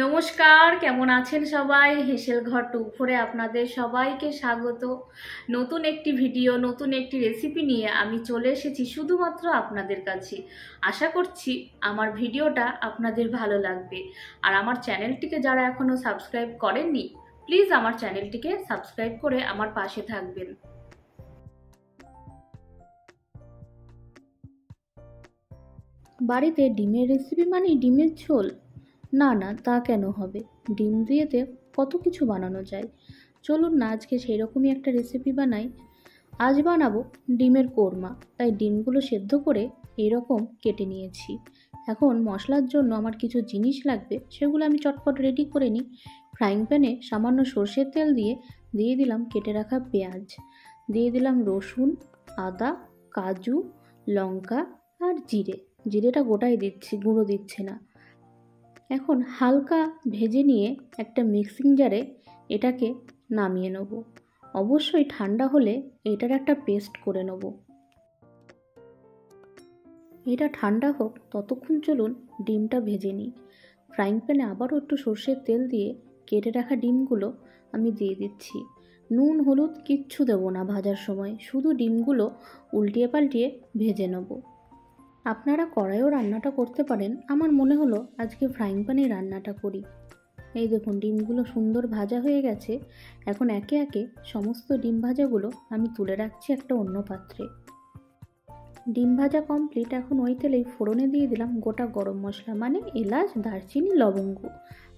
নমস্কার, কেমন আছেন সবাই? হেসেল ঘর টুকফোরে আপনাদের সবাইকে স্বাগত। নতুন একটি ভিডিও, নতুন একটি রেসিপি নিয়ে আমি চলে এসেছি শুধুমাত্র আপনাদের কাছে। আশা করছি আমার ভিডিওটা আপনাদের ভালো লাগবে। আর আমার চ্যানেলটিকে যারা এখনও সাবস্ক্রাইব করেননি, প্লিজ আমার চ্যানেলটিকে সাবস্ক্রাইব করে আমার পাশে থাকবেন। বাড়িতে ডিমের রেসিপি মানেই ডিমের ঝোল? না না, তা কেন হবে? ডিম দিয়েতে কত কিছু বানানো যায়। চলুন না আজকে সেই রকমই একটা রেসিপি বানাই। আজ বানাবো ডিমের কোরমা। তাই ডিমগুলো সেদ্ধ করে এরকম কেটে নিয়েছি। এখন মশলার জন্য আমার কিছু জিনিস লাগবে, সেগুলো আমি চটপট রেডি করে নিই। ফ্রাইং প্যানে সামান্য সর্ষের তেল দিয়ে দিলাম কেটে রাখা পেঁয়াজ, দিয়ে দিলাম রসুন, আদা, কাজু, লঙ্কা আর জিরেটা গোটাই দিচ্ছি, গুঁড়ো দিচ্ছি না। এখন হালকা ভেজে নিয়ে একটা মিক্সিং জারে এটাকে নামিয়ে নেব। অবশ্যই ঠান্ডা হলে এটার একটা পেস্ট করে নেব। এটা ঠান্ডা হোক, ততক্ষণ চলুন ডিমটা ভেজে নিই। ফ্রাইং প্যানে আবারও একটু সর্ষের তেল দিয়ে কেটে রাখা ডিমগুলো আমি দিয়ে দিচ্ছি। নুন হলুদ কিচ্ছু দেবো না ভাজার সময়, শুধু ডিমগুলো উল্টিয়ে পাল্টিয়ে ভেজে নেব। আপনারা কড়াইও রান্নাটা করতে পারেন, আমার মনে হলো আজকে ফ্রাইং প্যানেই রান্নাটা করি। এই দেখুন ডিমগুলো সুন্দর ভাজা হয়ে গেছে। এখন একে একে সমস্ত ডিম ভাজাগুলো আমি তুলে রাখছি একটা অন্য পাত্রে। ডিম ভাজা কমপ্লিট। এখন ওই তেলেই ফোড়নে দিয়ে দিলাম গোটা গরম মশলা, মানে এলাচ, দারচিনি, লবঙ্গ,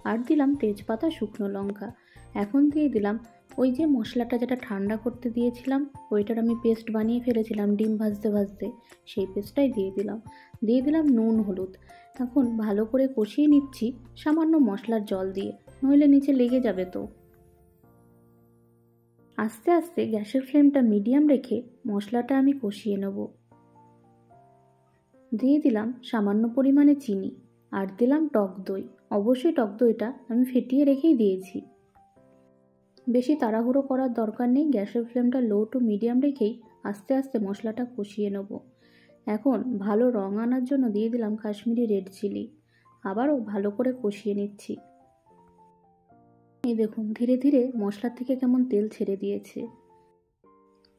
আর দিলাম তেজপাতা, শুকনো লঙ্কা। এখন দিয়ে দিলাম ওই যে মশলাটা যেটা ঠান্ডা করতে দিয়েছিলাম, ওইটার আমি পেস্ট বানিয়ে ফেলেছিলাম ডিম ভাজতে ভাজতে, সেই পেস্টটাই দিয়ে দিলাম নুন হলুদ। এখন ভালো করে কষিয়ে নিচ্ছি সামান্য মশলার জল দিয়ে, নইলে নিচে লেগে যাবে তো। আস্তে আস্তে গ্যাসের ফ্লেমটা মিডিয়াম রেখে মশলাটা আমি কষিয়ে নেব। দিয়ে দিলাম সামান্য পরিমাণে চিনি, আর দিলাম টক দই। অবশ্যই টক দইটা আমি ফেটিয়ে রেখেই দিয়েছি। বেশি তাড়াহুড়ো করার দরকার নেই, গ্যাসের ফ্লেমটা লো টু মিডিয়াম রেখেই আস্তে আস্তে মশলাটা কষিয়ে নেব। এখন ভালো রং আনার জন্য দিয়ে দিলাম কাশ্মীরি রেড চিলি। আবারও ভালো করে কষিয়ে নিচ্ছি। এই দেখুন ধীরে ধীরে মশলার থেকে কেমন তেল ছেড়ে দিয়েছে।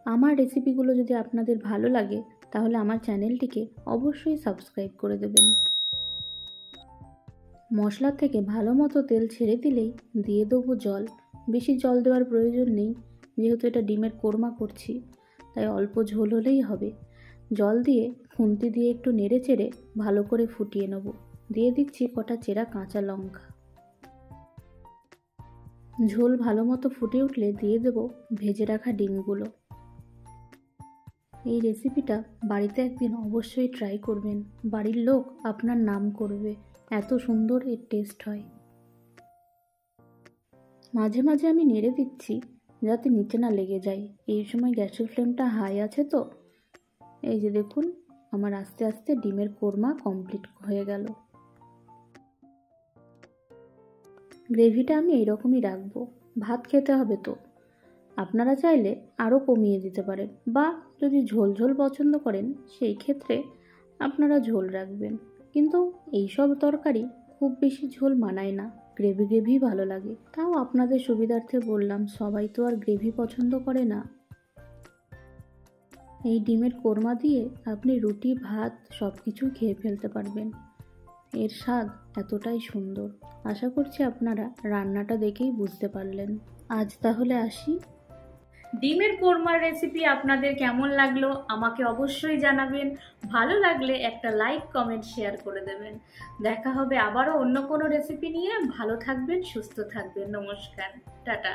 আমার রেসিপিগুলো যদি আপনাদের ভালো লাগে তাহলে আমার চ্যানেলটিকে অবশ্যই সাবস্ক্রাইব করে দেবেন। মশলার থেকে ভালো মতো তেল ছেড়ে দিলেই দিয়ে দেবো জল। বেশি জল দেওয়ার প্রয়োজন নেই, যেহেতু এটা ডিমের কোরমা করছি, তাই অল্প ঝোল হলেই হবে। জল দিয়ে খুন্তি দিয়ে একটু নেড়ে চেড়ে ভালো করে ফুটিয়ে নেব। দিয়ে দিচ্ছি কটা চেরা কাঁচা লঙ্কা। ঝোল ভালো মতো ফুটে উঠলে দিয়ে দেব ভেজে রাখা ডিমগুলো। এই রেসিপিটা বাড়িতে একদিন অবশ্যই ট্রাই করবেন, বাড়ির লোক আপনার নাম করবে, এত সুন্দর এর টেস্ট হয়। মাঝে মাঝে আমি নেড়ে দিচ্ছি যাতে নিচে না লেগে যায়। এই সময় গ্যাসের ফ্লেমটা হাই আছে তো। এই যে দেখুন আমার আস্তে আস্তে ডিমের কোরমা কমপ্লিট হয়ে গেল। গ্রেভিটা আমি এইরকমই রাখবো, ভাত খেতে হবে তো। আপনারা চাইলে আরও কমিয়ে দিতে পারেন, বা যদি ঝোল ঝোল পছন্দ করেন সেই ক্ষেত্রে আপনারা ঝোল রাখবেন। কিন্তু এইসব তরকারি খুব বেশি ঝোল মানায় না, গ্রেভি ভালো লাগে। তাও আপনাদের সুবিধার্থে বললাম, সবাই তো আর গ্রেভি পছন্দ করে না। এই ডিমের কোরমা দিয়ে আপনি রুটি ভাত সব কিছু খেয়ে ফেলতে পারবেন। এর স্বাদ এতটাই সুন্দর। আশা করছি আপনারা রান্নাটা দেখেই বুঝতে পারলেন। আজ তাহলে আসি। ডিমের কোরমার রেসিপি আপনাদের কেমন লাগলো আমাকে অবশ্যই জানাবেন। ভালো লাগলে একটা লাইক কমেন্ট শেয়ার করে দেবেন। দেখা হবে আবারও অন্য কোনো রেসিপি নিয়ে। ভালো থাকবেন, সুস্থ থাকবেন। নমস্কার, টাটা।